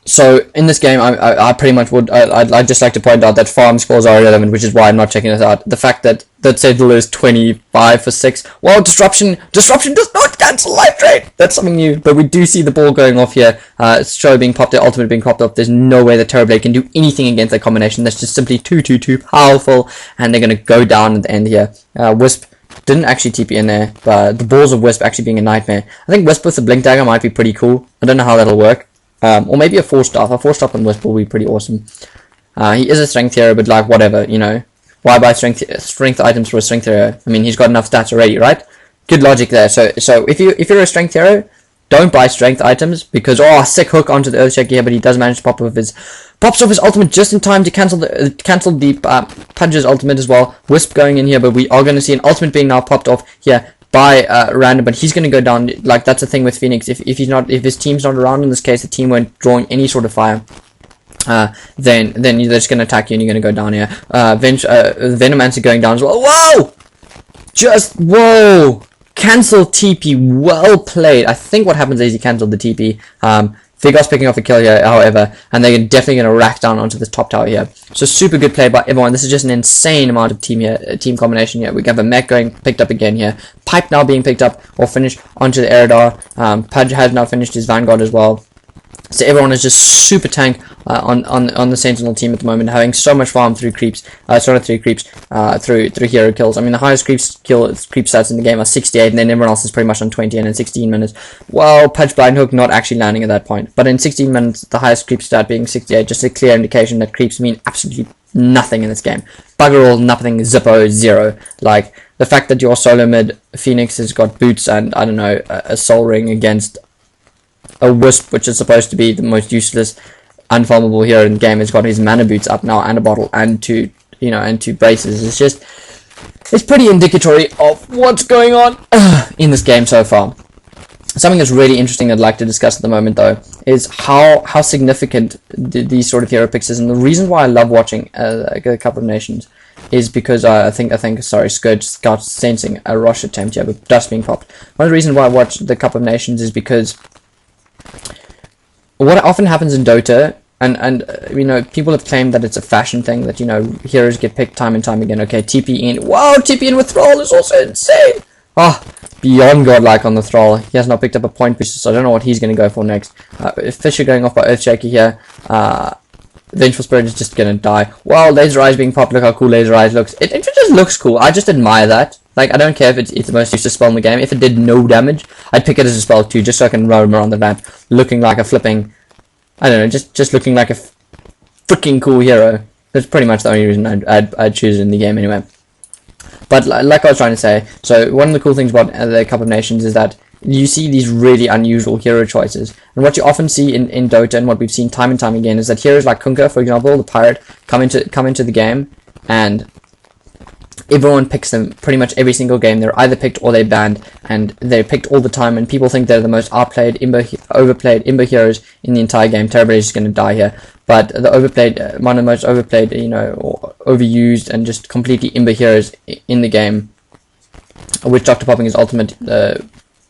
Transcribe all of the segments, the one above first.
So in this game, I pretty much would. I'd just like to point out that farm scores are irrelevant, which is why I'm not checking this out. The fact that Sentinel is 25 for 6. Well, disruption does not cancel life drain. That's something new, but we do see the ball going off here. Show being popped, the ultimate being popped up. There's no way that Terrorblade can do anything against that combination. That's just simply too powerful, and they're gonna go down at the end here. Wisp didn't actually TP in there, but the balls of Wisp actually being a nightmare. I think Wisp with the Blink Dagger might be pretty cool. I don't know how that'll work. Or maybe a 4-star. A 4-star on Wisp will be pretty awesome. He is a strength hero, but like whatever, you know. Why buy strength items for a strength hero? I mean, he's got enough stats already, right? Good logic there. So if you're a strength hero, don't buy strength items because sick hook onto the Earthshaker here, but he does manage to pops off his ultimate just in time to cancel the Pudge's ultimate as well. Wisp going in here, but we are going to see an ultimate being now popped off here by Random, but he's going to go down. Like, that's the thing with Phoenix. If his team's not around, in this case the team weren't drawing any sort of fire, then they're just going to attack you and you're going to go down here. Venomancer going down as well. Whoa, cancel TP. Well played. I think what happens is he cancelled the TP. Vigos picking off a kill here, however, and they're definitely going to rack down onto this top tower here. So super good play by everyone. This is just an insane amount of team combination here. We have a mech going picked up again here. Pipe now being picked up or finished onto the Eridar. Pudge has now finished his Vanguard as well. So everyone is just super tank on the Sentinel team at the moment, having so much farm through creeps, through hero kills. I mean, the highest creep stats in the game are 68, and then everyone else is pretty much on 20, and in 16 minutes, well, Pudge Blind Hook not actually landing at that point. But in 16 minutes, the highest creep stat being 68, just a clear indication that creeps mean absolutely nothing in this game. Bugger all, nothing, zippo, zero. Like, the fact that your solo mid Phoenix has got boots and, I don't know, a soul ring against a Wisp, which is supposed to be the most useless, unfarmable hero in the game, has got his mana boots up now and a bottle and two braces. It's pretty indicatory of what's going on in this game so far. Something that's really interesting I'd like to discuss at the moment, though, is how significant these sort of hero picks is, and the reason why I love watching a couple of nations is because I think Scourge got sensing a rush attempt here, but dust being popped. One of the reasons why I watch the Cup of Nations is because what often happens in Dota, and you know, people have claimed that it's a fashion thing, that, you know, heroes get picked time and time again. Okay, TP in. Wow, TP in with Thrall is also insane. Beyond godlike on the Thrall. He has not picked up a point booster, so I don't know what he's going to go for next. Fisher going off by Earthshaker here. Vengeful Spirit is just going to die. Wow, Laser Eyes being popped. Look how cool Laser Eyes looks. It just looks cool. I just admire that. Like, I don't care if it's the most useless spell in the game. If it did no damage, I'd pick it as a spell too, just so I can roam around the map looking like a flipping, I don't know, just looking like a freaking cool hero. That's pretty much the only reason I'd choose it in the game anyway. But like I was trying to say, so one of the cool things about the Cup of Nations is that you see these really unusual hero choices. And what you often see in Dota, and what we've seen time and time again, is that heroes like Kunkka, for example, the pirate, come into the game, and everyone picks them pretty much every single game. They're either picked or they're banned, and they're picked all the time, and people think they're the most overplayed Imber heroes in the entire game. Terrorblade is just going to die here. But the one of the most overplayed, you know, or overused and just completely Imber heroes in the game, which Dr. Popping is ultimate,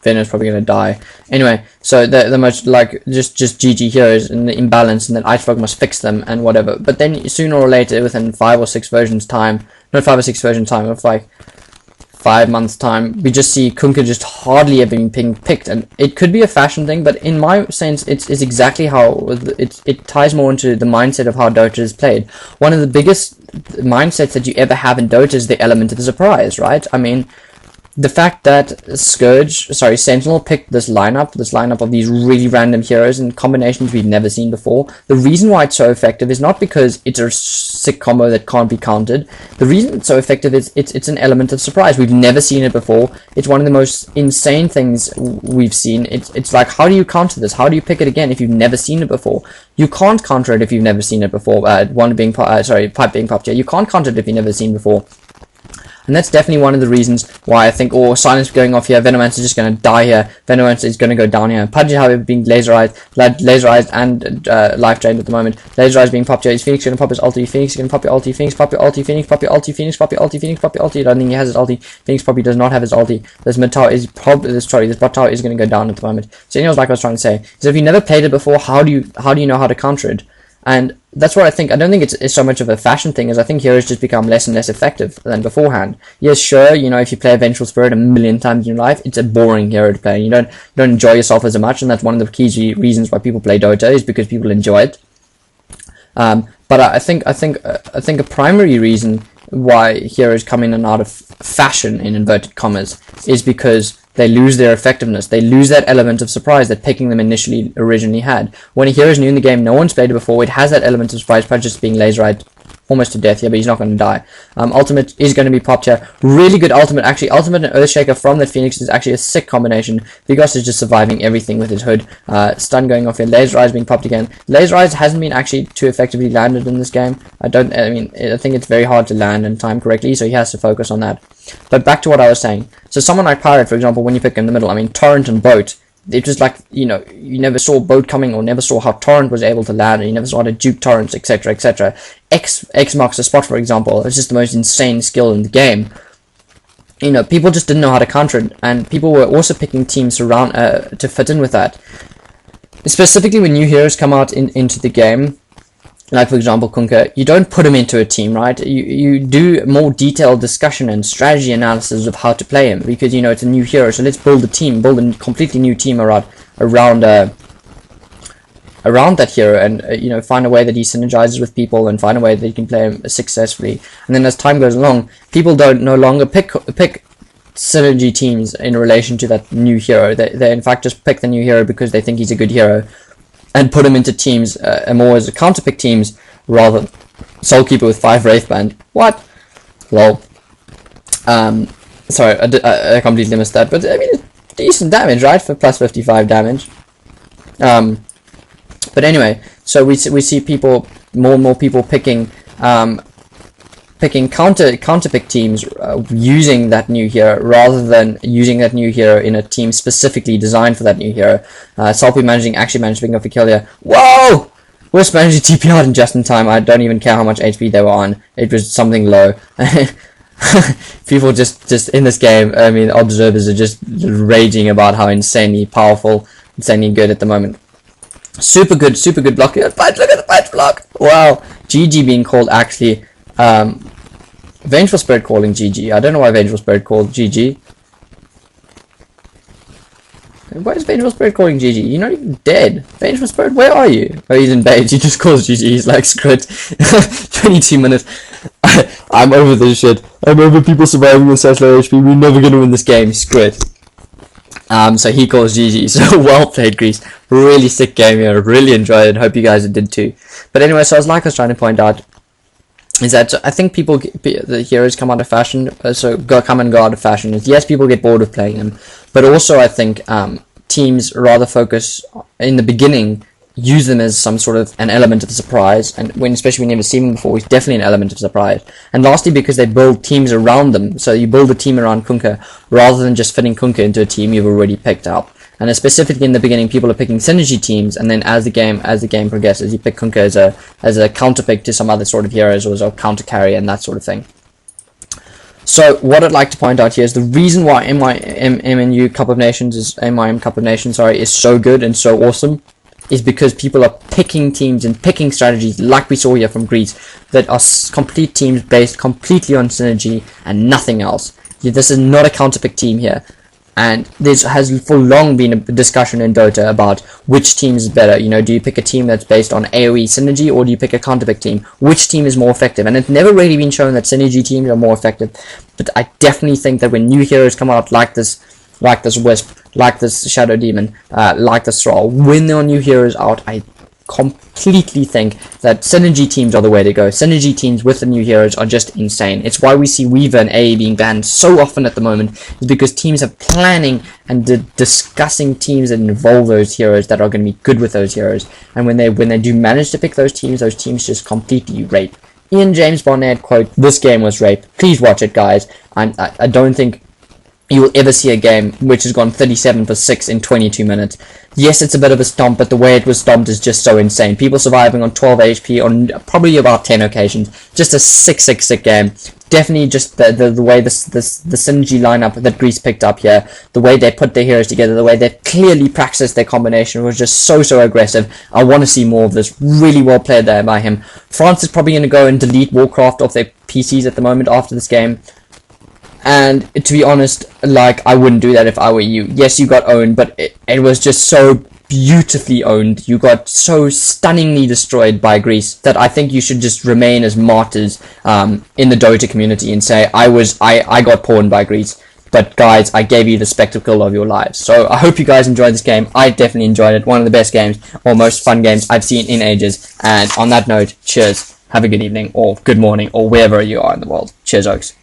Venom is probably going to die. Anyway, so the most, like, just GG heroes and the imbalance, and then Icefog must fix them and whatever. But then sooner or later, within 5 or 6 versions time, not 5 or 6 versions time, of like 5 months time, we just see Kunkka just hardly ever being picked. And it could be a fashion thing, but in my sense, it's exactly how it ties more into the mindset of how Dota is played. One of the biggest mindsets that you ever have in Dota is the element of the surprise, right? I mean, the fact that Sentinel picked this lineup of these really random heroes and combinations we've never seen before. The reason why it's so effective is not because it's a sick combo that can't be countered. The reason it's so effective is it's an element of surprise. We've never seen it before. It's one of the most insane things we've seen. It's like, how do you counter this? How do you pick it again if you've never seen it before? You can't counter it if you've never seen it before. Pipe being popped here. You can't counter it if you've never seen it before. And that's definitely one of the reasons why I think, Silence going off here, Venomancer is just going to die here, Venomancer is going to go down here. Pudgy, however, being laserized and life drained at the moment. Laserized being popped here. Is Phoenix going to pop his ulti? Phoenix going to pop your ulti. Phoenix pop your ulti. Phoenix pop your ulti. Phoenix pop your ulti. Phoenix pop your ulti. I don't think he has his ulti. Phoenix probably does not have his ulti. This mid tower is probably this bot tower is going to go down at the moment. So anyways, like I was trying to say, is if you never played it before, how do you know how to counter it? And that's what I think. I don't think it's so much of a fashion thing, as I think heroes just become less and less effective than beforehand. Yes, sure, if you play a Vengeful Spirit a million times in your life, it's a boring hero to play. You don't enjoy yourself as much, and that's one of the key reasons why people play Dota, is because people enjoy it. But I think a primary reason why heroes come in and out of fashion, in inverted commas, is because they lose their effectiveness. They lose that element of surprise that picking them originally had. When a hero is new in the game, no one's played it before, it has that element of surprise, just being laserized almost to death here, but he's not going to die. Ultimate is going to be popped here. Really good ultimate. Actually, ultimate and Earthshaker from that Phoenix is actually a sick combination. Vigos is just surviving everything with his hood. Stun going off here. Laser Eyes being popped again. Laser Eyes hasn't been actually too effectively landed in this game. I think it's very hard to land and time correctly, so he has to focus on that. But back to what I was saying. So someone like Pirate, for example, when you pick in the middle, Torrent and Boat, it was like, you never saw Boat coming, or never saw how Torrent was able to land, or you never saw how to juke Torrents, etc., etc. X marks the spot, for example. It's just the most insane skill in the game. People just didn't know how to counter it, and people were also picking teams around to fit in with that. Specifically, when new heroes come out into the game, like for example Kunkka, you don't put him into a team, right? You do more detailed discussion and strategy analysis of how to play him, because it's a new hero, so let's build a team, build a completely new team around that hero, and find a way that he synergizes with people, and find a way that he can play him successfully. And then as time goes along, people don't no longer pick synergy teams in relation to that new hero. They in fact just pick the new hero because they think he's a good hero, and put him into teams more as a counter pick teams, rather than Soulkeeper with 5 Wraithband. What? Lol. Sorry, I completely missed that, but it's decent damage, right, for plus 55 damage. But anyway, so we see people, more and more people picking counter pick teams using that new hero, rather than using that new hero in a team specifically designed for that new hero. Salpy actually managed to pick up a kill here. Whoa! Wisp managed to TP out in just in time. I don't even care how much HP they were on. It was something low. People just in this game, observers are just raging about how insanely powerful, insanely good at the moment. Super good block. Look at the punch block. Wow. GG being called, actually. Vengeful Spirit calling GG. I don't know why Vengeful Spirit called GG. Why is Vengeful Spirit calling GG? You're not even dead. Vengeful Spirit, where are you? Oh, he's in bait. He just calls GG. He's like, screw it. 22 minutes. I'm over this shit. I'm over people surviving with such low HP. We're never gonna win this game. Screw it. So he calls GG. So well played, Grease. Really sick game here. Really enjoyed it. Hope you guys did too. But anyway, so I was trying to point out, is that I think the heroes come out of fashion, come and go out of fashion. Yes, people get bored of playing them, but also I think teams rather focus in the beginning, use them as some sort of an element of surprise, and especially when you've never seen them before, it's definitely an element of surprise. And lastly, because they build teams around them, so you build a team around Kunkka rather than just fitting Kunkka into a team you've already picked up. And specifically in the beginning, people are picking synergy teams, and then as the game progresses, you pick Kunkka as a counter pick to some other sort of heroes, or as a counter carry and that sort of thing. So what I'd like to point out here is the reason why MIM Cup of Nations is so good and so awesome is because people are picking teams and picking strategies, like we saw here from Greece, that are complete teams based completely on synergy and nothing else. This is not a counter pick team here. And this has for long been a discussion in Dota about which team is better. Do you pick a team that's based on AoE synergy, or do you pick a counterpick team? Which team is more effective? And it's never really been shown that synergy teams are more effective. But I definitely think that when new heroes come out like this Wisp, like this Shadow Demon, like this Thrall, when there are new heroes out, I completely think that synergy teams are the way to go. Synergy teams with the new heroes are just insane. It's why we see Weaver and AE being banned so often at the moment, is because teams are planning and discussing teams that involve those heroes that are going to be good with those heroes. And when they do manage to pick those teams just completely rape. Ian James Barnett quote, "This game was rape." Please watch it, guys. I don't think you will ever see a game which has gone 37 for 6 in 22 minutes. Yes, it's a bit of a stomp, but the way it was stomped is just so insane. People surviving on 12 HP on probably about 10 occasions. Just a sick game. Definitely just the way the synergy lineup that Greece picked up here, the way they put their heroes together, the way they clearly practiced their combination was just so aggressive. I want to see more of this. Really well played there by him. France is probably going to go and delete Warcraft off their PCs at the moment after this game. And to be honest, like, I wouldn't do that if I were you. Yes, you got owned, but it was just so beautifully owned. You got so stunningly destroyed by Greece that I think you should just remain as martyrs in the Dota community and say, I got pawned by Greece. But guys, I gave you the spectacle of your lives. So I hope you guys enjoyed this game. I definitely enjoyed it. One of the best games, or most fun games I've seen in ages. And on that note, cheers. Have a good evening, or good morning, or wherever you are in the world. Cheers, Oaks.